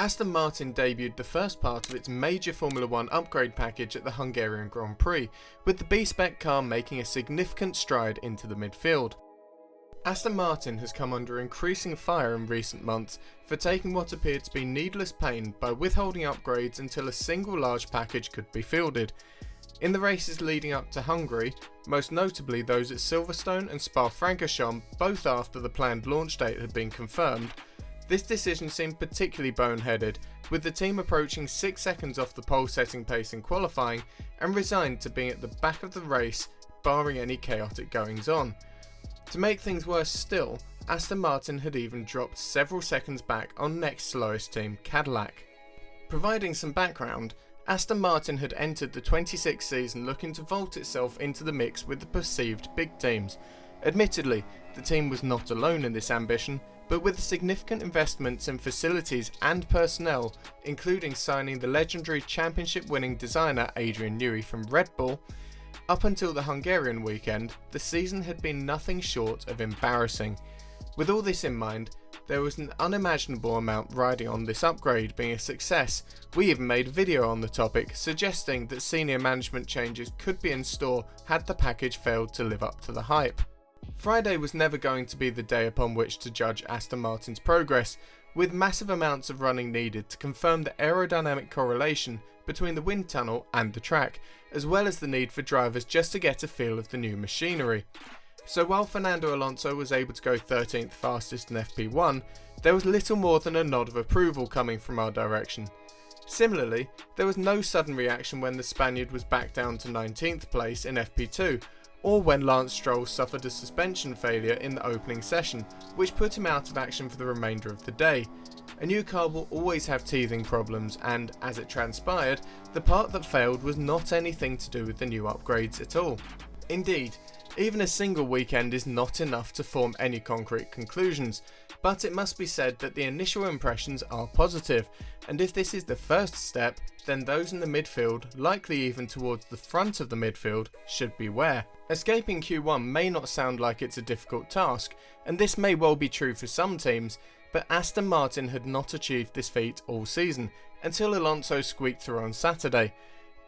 Aston Martin debuted the first part of its major Formula 1 upgrade package at the Hungarian Grand Prix, with the B-Spec car making a significant stride into the midfield. Aston Martin has come under increasing fire in recent months for taking what appeared to be needless pain by withholding upgrades until a single large package could be fielded. In the races leading up to Hungary, most notably those at Silverstone and Spa-Francorchamps, both after the planned launch date had been confirmed, this decision seemed particularly boneheaded, with the team approaching 6 seconds off the pole-setting pace in qualifying and resigned to being at the back of the race, barring any chaotic goings-on. To make things worse still, Aston Martin had even dropped several seconds back on next slowest team Cadillac. Providing some background, Aston Martin had entered the 26th season looking to vault itself into the mix with the perceived big teams. Admittedly, the team was not alone in this ambition, but with significant investments in facilities and personnel, including signing the legendary championship-winning designer Adrian Newey from Red Bull, up until the Hungarian weekend, the season had been nothing short of embarrassing. With all this in mind, there was an unimaginable amount riding on this upgrade being a success. We even made a video on the topic, suggesting that senior management changes could be in store had the package failed to live up to the hype. Friday was never going to be the day upon which to judge Aston Martin's progress, with massive amounts of running needed to confirm the aerodynamic correlation between the wind tunnel and the track, as well as the need for drivers just to get a feel of the new machinery. So while Fernando Alonso was able to go 13th fastest in FP1, there was little more than a nod of approval coming from our direction. Similarly, there was no sudden reaction when the Spaniard was back down to 19th place in FP2, or when Lance Stroll suffered a suspension failure in the opening session, which put him out of action for the remainder of the day. A new car will always have teething problems, and, as it transpired, the part that failed was not anything to do with the new upgrades at all. Indeed, even a single weekend is not enough to form any concrete conclusions, but it must be said that the initial impressions are positive, and if this is the first step, then those in the midfield, likely even towards the front of the midfield, should beware. Escaping Q1 may not sound like it's a difficult task, and this may well be true for some teams, but Aston Martin had not achieved this feat all season, until Alonso squeaked through on Saturday.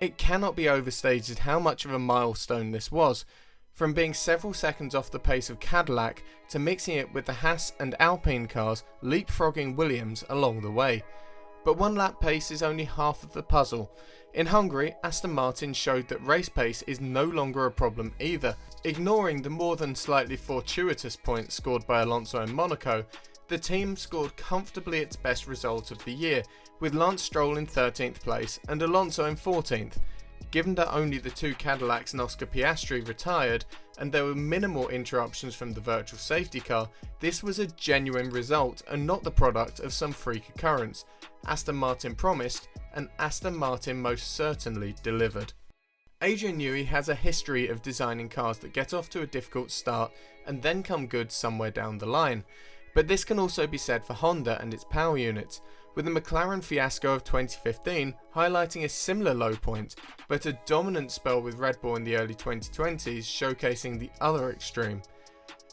It cannot be overstated how much of a milestone this was, from being several seconds off the pace of Cadillac to mixing it with the Haas and Alpine cars, leapfrogging Williams along the way. But one lap pace is only half of the puzzle. In Hungary, Aston Martin showed that race pace is no longer a problem either. Ignoring the more than slightly fortuitous points scored by Alonso in Monaco, the team scored comfortably its best result of the year, with Lance Stroll in 13th place and Alonso in 14th. Given that only the two Cadillacs and Oscar Piastri retired, and there were minimal interruptions from the virtual safety car, this was a genuine result and not the product of some freak occurrence. Aston Martin promised, and Aston Martin most certainly delivered. Adrian Newey has a history of designing cars that get off to a difficult start and then come good somewhere down the line. But this can also be said for Honda and its power units, with the McLaren fiasco of 2015 highlighting a similar low point, but a dominant spell with Red Bull in the early 2020s showcasing the other extreme.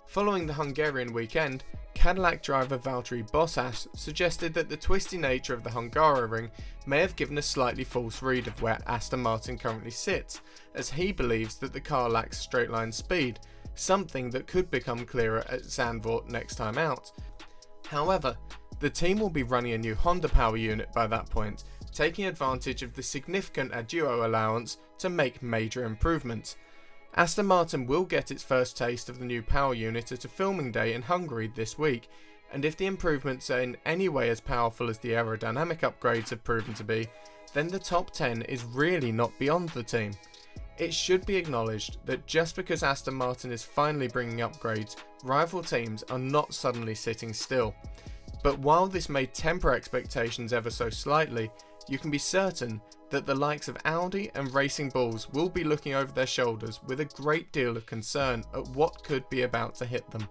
Following the Hungarian weekend, Cadillac driver Valtteri Bottas suggested that the twisty nature of the Hungaroring may have given a slightly false read of where Aston Martin currently sits, as he believes that the car lacks straight line speed, something that could become clearer at Zandvoort next time out. However, the team will be running a new Honda power unit by that point, taking advantage of the significant Adduo allowance to make major improvements. Aston Martin will get its first taste of the new power unit at a filming day in Hungary this week, and if the improvements are in any way as powerful as the aerodynamic upgrades have proven to be, then the top 10 is really not beyond the team. It should be acknowledged that just because Aston Martin is finally bringing upgrades, rival teams are not suddenly sitting still. But while this may temper expectations ever so slightly, you can be certain that the likes of Audi and Racing Bulls will be looking over their shoulders with a great deal of concern at what could be about to hit them.